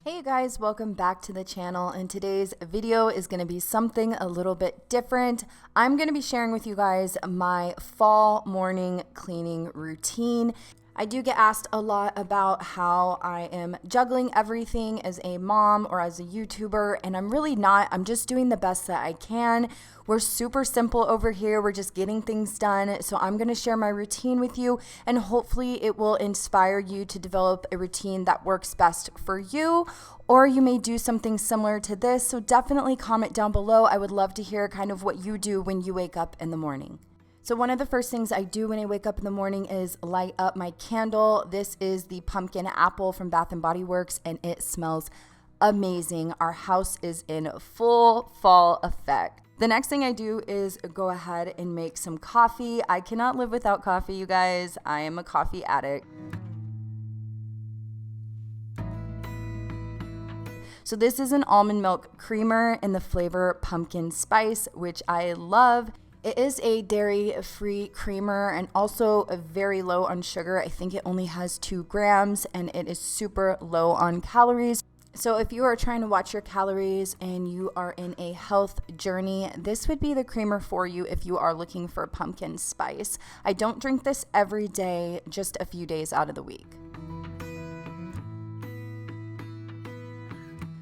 Hey guys, welcome back to the channel, and today's video is going to be something a little bit different. I'm going to be sharing with you guys my fall morning cleaning routine. I do get asked a lot about how I am juggling everything as a mom or as a YouTuber, and I'm really not. I'm just doing the best that I can. We're super simple over here. We're just getting things done. So I'm going to share my routine with you, and hopefully it will inspire you to develop a routine that works best for you, or you may do something similar to this. So definitely comment down below. I would love to hear kind of what you do when you wake up in the morning. So one of the first things I do when I wake up in the morning is light up my candle. This is the pumpkin apple from Bath & Body Works, and it smells amazing. Our house is in full fall effect. The next thing I do is go ahead and make some coffee. I cannot live without coffee, you guys. I am a coffee addict. So this is an almond milk creamer in the flavor pumpkin spice, which I love. It is a dairy-free creamer and also a very low on sugar. I think it only has 2 grams, and it is super low on calories. So if you are trying to watch your calories and you are in a health journey, this would be the creamer for you if you are looking for pumpkin spice. I don't drink this every day, just a few days out of the week.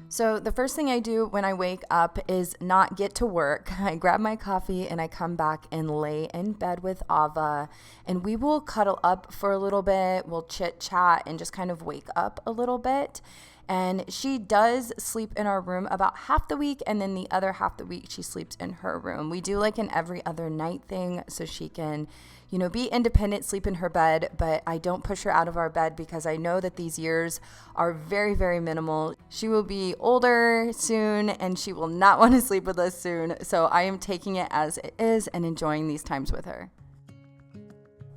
So the first thing I do when I wake up is not get to work. I grab my coffee and I come back and lay in bed with Ava, and we will cuddle up for a little bit. We'll chit chat and just kind of wake up a little bit. And she does sleep in our room about half the week, and then the other half the week she sleeps in her room. We do like an every other night thing so she can, you know, be independent, sleep in her bed, but I don't push her out of our bed because I know that these years are very, very minimal. She will be older soon and she will not want to sleep with us soon. So I am taking it as it is and enjoying these times with her.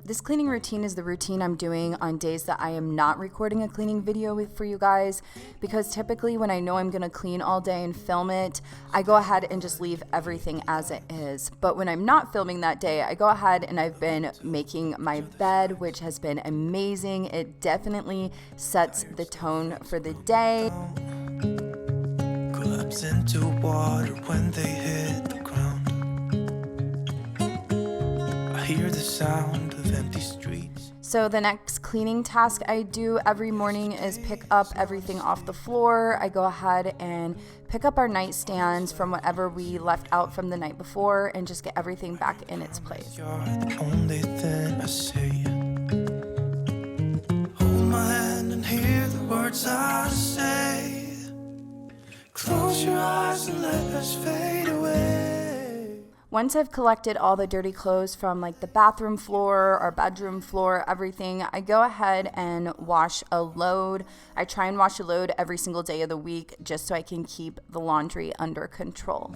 This cleaning routine is the routine I'm doing on days that I am not recording a cleaning video for you guys, because typically when I know I'm going to clean all day and film it, I go ahead and just leave everything as it is. But when I'm not filming that day, I go ahead and I've been making my bed, which has been amazing. It definitely sets the tone for the day. Collapse into water when they hit the ground. I hear the sound of empty streets. So the next cleaning task I do every morning is pick up everything off the floor. I go ahead and pick up our nightstands from whatever we left out from the night before and just get everything back in its place. You're the only thing I see. Hold my hand and hear the words I say. Close your eyes and let us fade away. Once I've collected all the dirty clothes from like the bathroom floor or bedroom floor, everything, I go ahead and wash a load. I try and wash a load every single day of the week just so I can keep the laundry under control.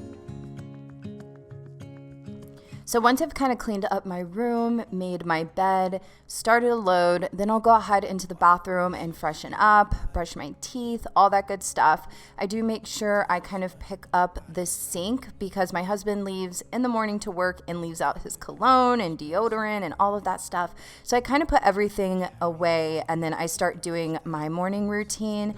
So once I've kind of cleaned up my room, made my bed, started a load, then I'll go ahead into the bathroom and freshen up, brush my teeth, all that good stuff. I do make sure I kind of pick up the sink because my husband leaves in the morning to work and leaves out his cologne and deodorant and all of that stuff. So I kind of put everything away and then I start doing my morning routine.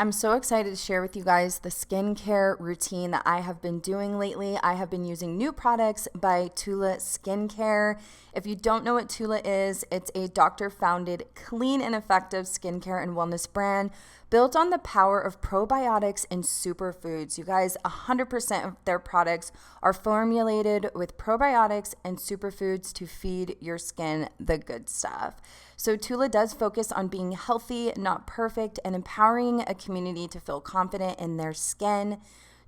I'm so excited to share with you guys the skincare routine that I have been doing lately. I have been using new products by Tula Skincare. If you don't know what Tula is, it's a doctor-founded, clean and effective skincare and wellness brand built on the power of probiotics and superfoods. You guys, 100% of their products are formulated with probiotics and superfoods to feed your skin the good stuff. So Tula does focus on being healthy, not perfect, and empowering a community to feel confident in their skin.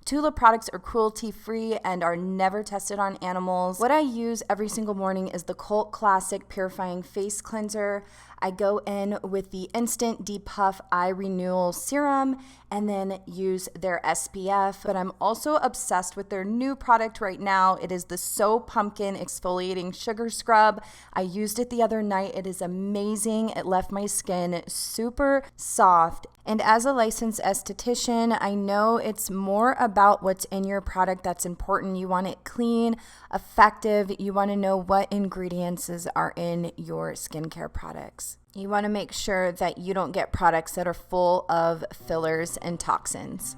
Tula products are cruelty-free and are never tested on animals. What I use every single morning is the cult classic purifying face cleanser. I go in with the Instant Depuff Eye Renewal Serum and then use their SPF. But I'm also obsessed with their new product right now. It is the So Pumpkin Exfoliating Sugar Scrub. I used it the other night. It is amazing. It left my skin super soft. And as a licensed esthetician, I know it's more about what's in your product that's important. You want it clean, effective. You want to know what ingredients are in your skincare products. You want to make sure that you don't get products that are full of fillers and toxins.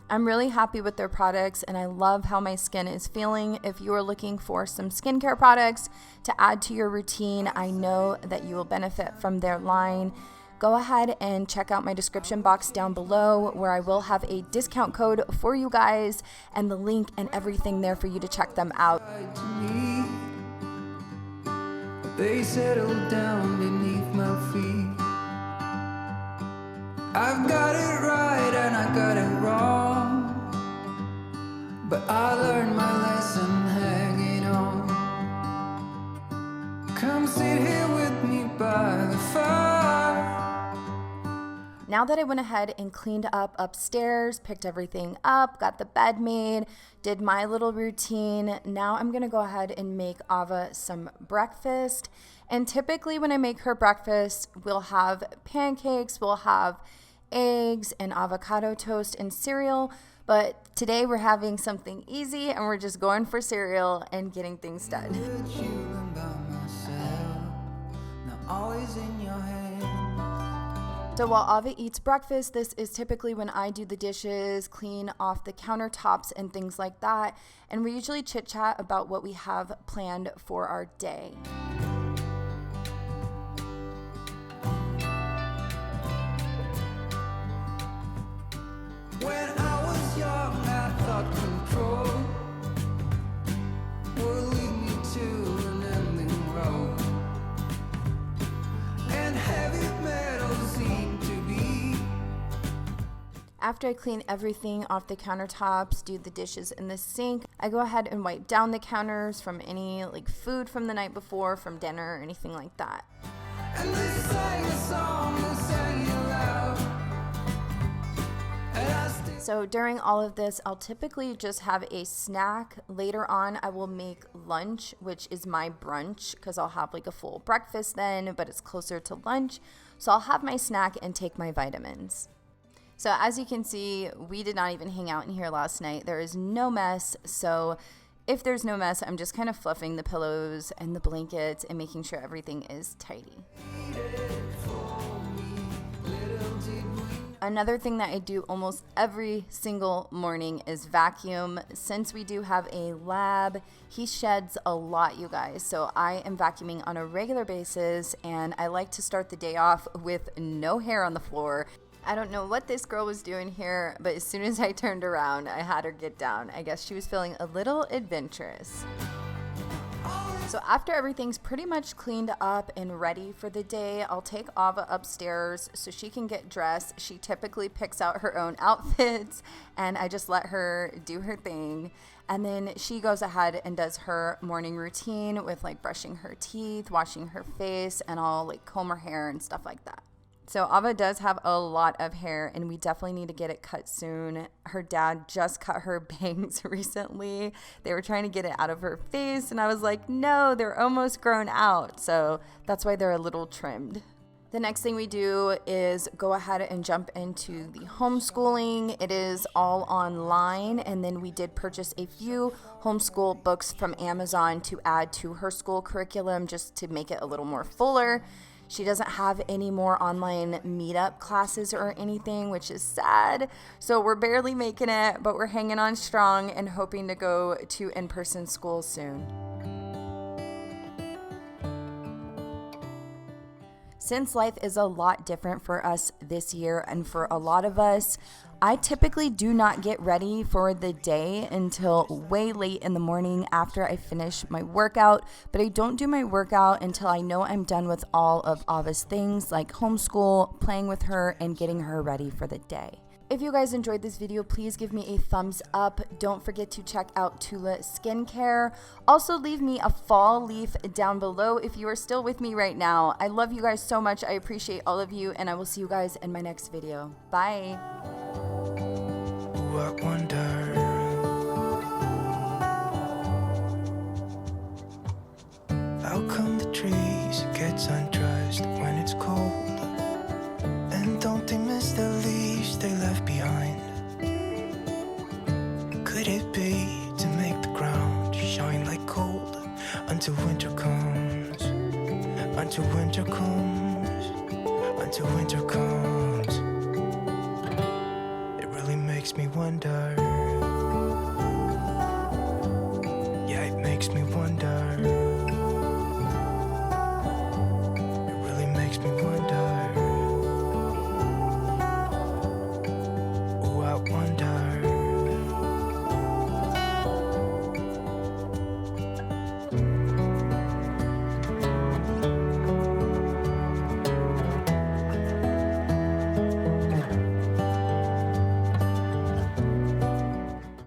I'm really happy with their products, and I love how my skin is feeling. If you are looking for some skincare products to add to your routine, I know that you will benefit from their line. Go ahead and check out my description box down below, where I will have a discount code for you guys and the link and everything there for you to check them out. They settled down beneath my feet. I've got it right and I got it wrong, but I learned my lesson hanging on. Come sit here with me by the fire. Now that I went ahead and cleaned up upstairs, picked everything up, got the bed made, did my little routine, now I'm gonna go ahead and make Ava some breakfast. And typically when I make her breakfast, we'll have pancakes, we'll have eggs and avocado toast and cereal. But today we're having something easy and we're just going for cereal and getting things done. So while Ava eats breakfast, this is typically when I do the dishes, clean off the countertops and things like that. And we usually chit chat about what we have planned for our day. When I was young, I thought control would lead me to an ending road, and heavy metal seemed to be. After I clean everything off the countertops, do the dishes in the sink, I go ahead and wipe down the counters from any food from the night before, from dinner or anything like that. And they sang a song, they sang it loud. So during all of this, I'll typically just have a snack. Later on, I will make lunch, which is my brunch, because I'll have a full breakfast then, but it's closer to lunch. So I'll have my snack and take my vitamins. So as you can see, we did not even hang out in here last night. There is no mess. So if there's no mess, I'm just kind of fluffing the pillows and the blankets and making sure everything is tidy. Another thing that I do almost every single morning is vacuum. Since we do have a lab, he sheds a lot, you guys. So I am vacuuming on a regular basis, and I like to start the day off with no hair on the floor. I don't know what this girl was doing here, but as soon as I turned around, I had her get down. I guess she was feeling a little adventurous. So after everything's pretty much cleaned up and ready for the day, I'll take Ava upstairs so she can get dressed. She typically picks out her own outfits, and I just let her do her thing. And then she goes ahead and does her morning routine with brushing her teeth, washing her face, and I'll comb her hair and stuff like that. So Ava does have a lot of hair, and we definitely need to get it cut soon. Her dad just cut her bangs recently. They were trying to get it out of her face, and I was like, no, they're almost grown out. So that's why they're a little trimmed. The next thing we do is go ahead and jump into the homeschooling. It is all online, and then we did purchase a few homeschool books from Amazon to add to her school curriculum just to make it a little more fuller. She doesn't have any more online meetup classes or anything, which is sad. So we're barely making it, but we're hanging on strong and hoping to go to in-person school soon. Since life is a lot different for us this year and for a lot of us, I typically do not get ready for the day until way late in the morning after I finish my workout, but I don't do my workout until I know I'm done with all of Ava's things like homeschool, playing with her, and getting her ready for the day. If you guys enjoyed this video, please give me a thumbs up. Don't forget to check out Tula Skincare. Also, leave me a fall leaf down below if you are still with me right now. I love you guys so much. I appreciate all of you, and I will see you guys in my next video. Bye. I wonder. How come the trees gets undressed when it's cold? And don't they miss the leaves they left behind? Could it be to make the ground shine like gold until winter comes? Until winter comes, until winter comes. It really makes me wonder.